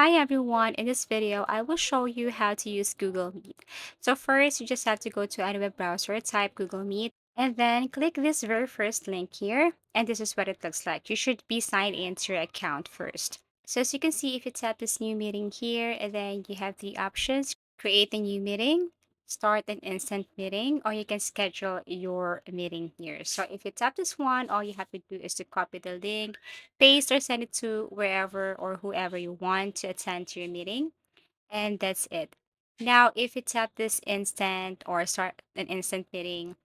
Hi everyone, in this video, I will show you how to use Google Meet. So first, you just have to go to any web browser, type Google Meet, and then click this very first link here. And this is what it looks like. You should be signed into your account first. So as you can see, if you tap this new meeting here, and then you have the options, create a new meeting, start an instant meeting, or you can schedule your meeting here. So if you tap this one, all you have to do is to copy the link, paste or send it to wherever or whoever you want to attend to your meeting. And that's it. Now, if you tap this instant or start an instant meeting,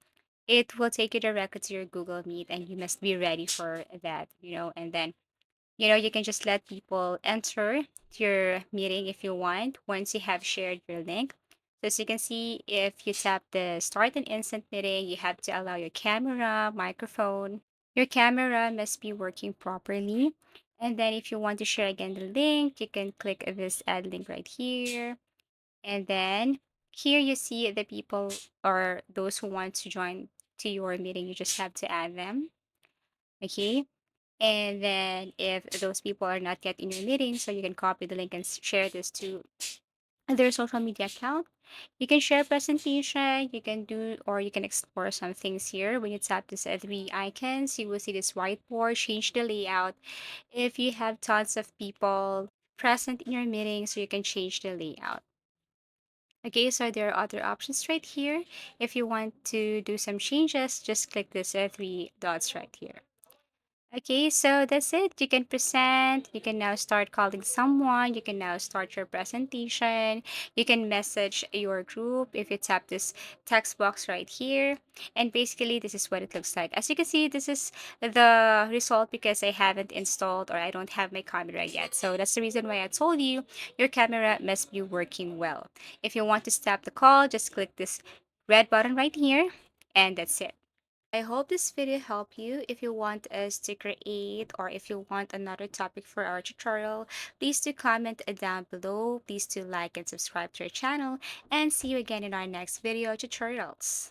it will take you directly to your Google Meet and you must be ready for that. And then, you can just let people enter your meeting if you want once you have shared your link. So as you can see, if you tap the start an instant meeting, you have to allow your camera, microphone. Your camera must be working properly. And then if you want to share again the link, you can click this add link right here. And then here you see the people or those who want to join to your meeting. You just have to add them. Okay. And then if those people are not yet in your meeting, so you can copy the link and share this to their social media account. You can share presentation, you can do or you can explore some things here. When you tap this three icons, you will see this whiteboard, change the layout. If you have tons of people present in your meeting, so you can change the layout. Okay, so there are other options right here. If you want to do some changes, just click this three dots right here. Okay, so that's it. You can present. You can now start calling someone. You can now start your presentation. You can message your group if you tap this text box right here. And basically, this is what it looks like. As you can see, this is the result because I haven't installed or I don't have my camera yet. So that's the reason why I told you your camera must be working well. If you want to stop the call, just click this red button right here. And that's it. I hope this video helped you. If you want us to create or if you want another topic for our tutorial, please do comment down below. Please do like and subscribe to our channel and see you again in our next video tutorials.